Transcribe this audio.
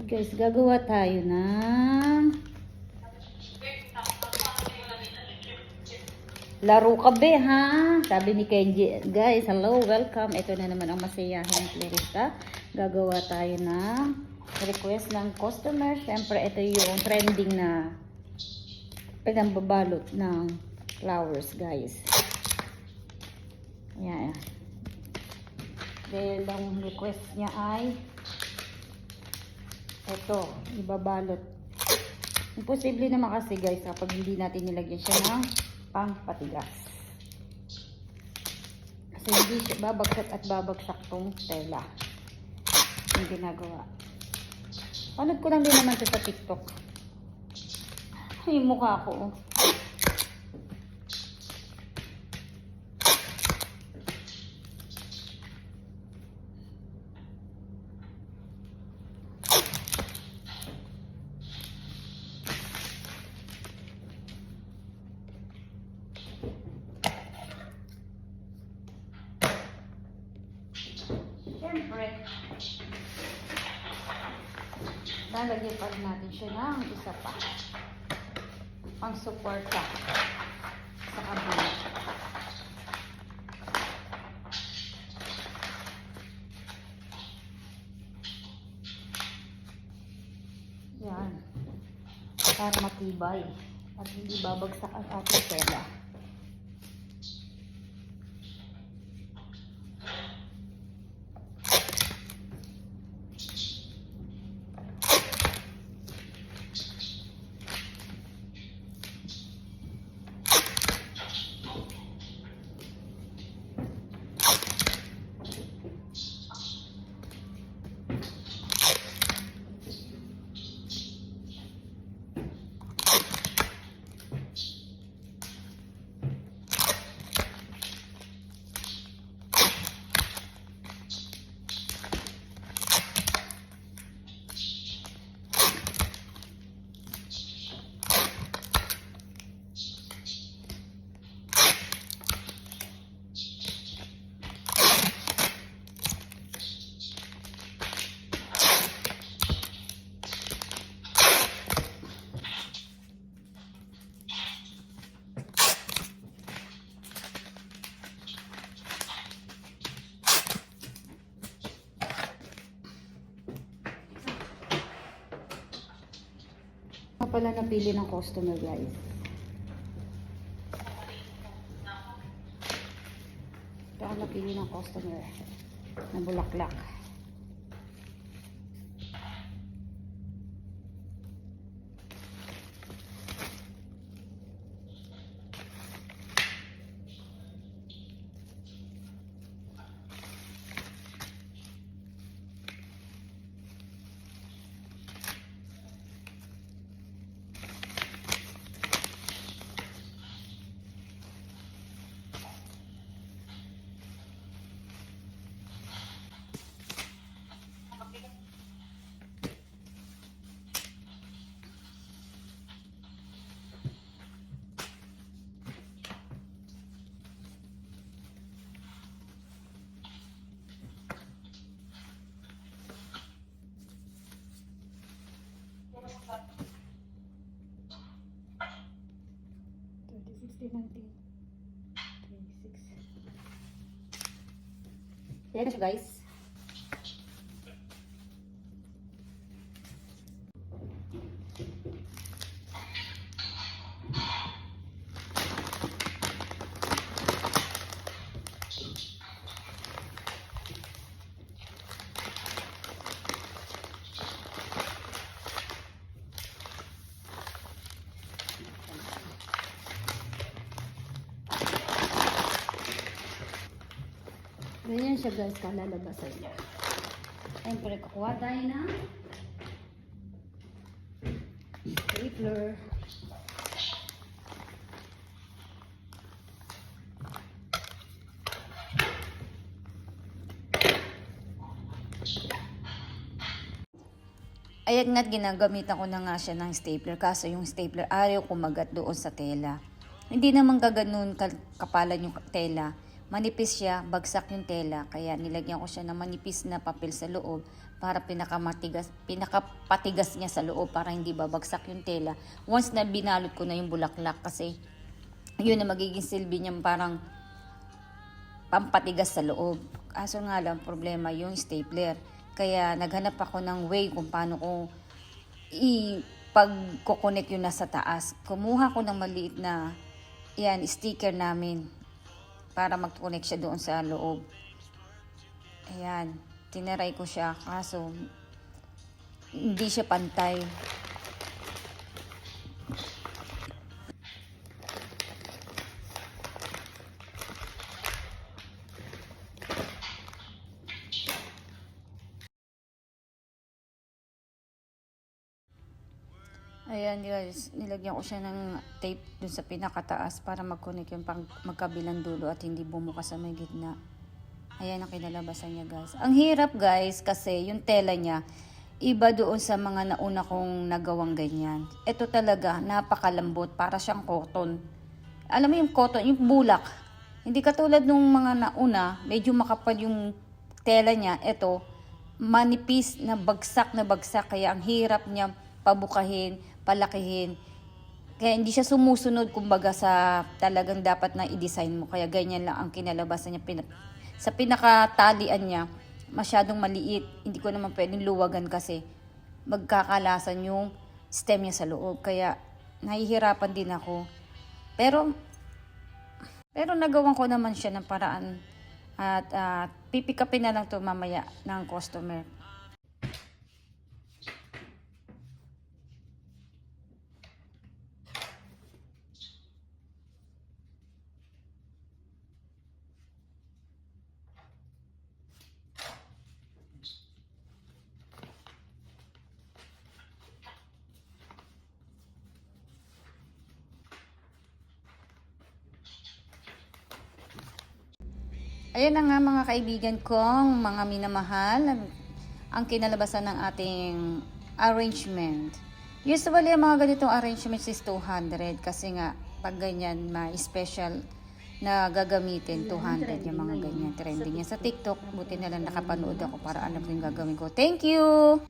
Guys, gagawa tayo ng laro kabe ha. Sabi ni Kenji, guys, hello, welcome. Ito na naman ang masayahing playlist. Gagawa tayo ng request ng customer. Siyempre, ito yung trending na pinambabalot ng flowers, guys. Ayan. Dahil ang request niya ay ito, ibabalot. Imposible naman kasi, guys, kapag hindi natin nilagyan siya ng pangpatigas. Kasi hindi siya babagsak at babagsak tong tela. Yung ginagawa. Panood ko lang din naman sa TikTok. Ay, yung mukha ko. Oh. Siyempre, lalagyan pa rin natin siya ng isa pa pang suporta sa kabila. Yan, para matibay at hindi babagsak ang ating tela. Pala napili ng customer, guys. Ito ang napili ng customer na bulaklak. Yan na siya, guys. Ganyan siya, guys, kalalabasan niya. Siyempre, kukuha tayo ng stapler. Ayan nga't ginagamitan ko na nga siya ng stapler, kaso yung stapler ayaw kumagat doon sa tela. Hindi naman gaganon kapalan yung tela. manipis siya, bagsak yung tela. Kaya nilagyan ko siya ng manipis na papel sa loob para pinakapatigas niya sa loob para hindi babagsak yung tela. Once na binalot ko na yung bulaklak kasi yun na magiging silbi niya parang pampatigas sa loob. Kaso nga lang, problema yung stapler. Kaya naghanap ako ng way kung paano ko ipag-connect yun nasa taas. Kumuha ko ng maliit na sticker namin para mag-connect siya doon sa loob. Ayan, tinaray ko siya kaso hindi siya pantay. Ayan guys, nilagyan ko siya ng tape dun sa pinakataas para mag-connect yung magkabilang dulo at hindi bumuka sa may gitna. Ayan ang kinalabasan niya guys. Ang hirap guys kasi yung tela niya iba doon sa mga nauna kong nagawang ganyan. Ito talaga napakalambot, para siyang cotton. Alam mo yung cotton, yung bulak. Hindi katulad nung mga nauna, medyo makapal yung tela niya. Ito, manipis na bagsak kaya ang hirap niya pabukahin, palakihin. Kaya hindi siya sumusunod kumbaga sa talagang dapat na i-design mo. Kaya ganyan lang ang kinalabasan niya. Sa pinakatalian niya, masyadong maliit. Hindi ko naman pwedeng luwagan kasi magkakalasan yung stem niya sa loob. Kaya nahihirapan din ako. Pero nagawan ko naman siya ng paraan. At pipikapin na lang to mamaya ng customer. Ayan na nga mga kaibigan kong mga minamahal, ang kinalabasan ng ating arrangement. Usually, ang mga ganitong arrangements is 200 kasi nga, pag ganyan, may special na gagamitin, 200 yung mga ganyan. Trending yan sa TikTok. Buti na lang nakapanood ako para alam ko yung gagawin ko. Thank you!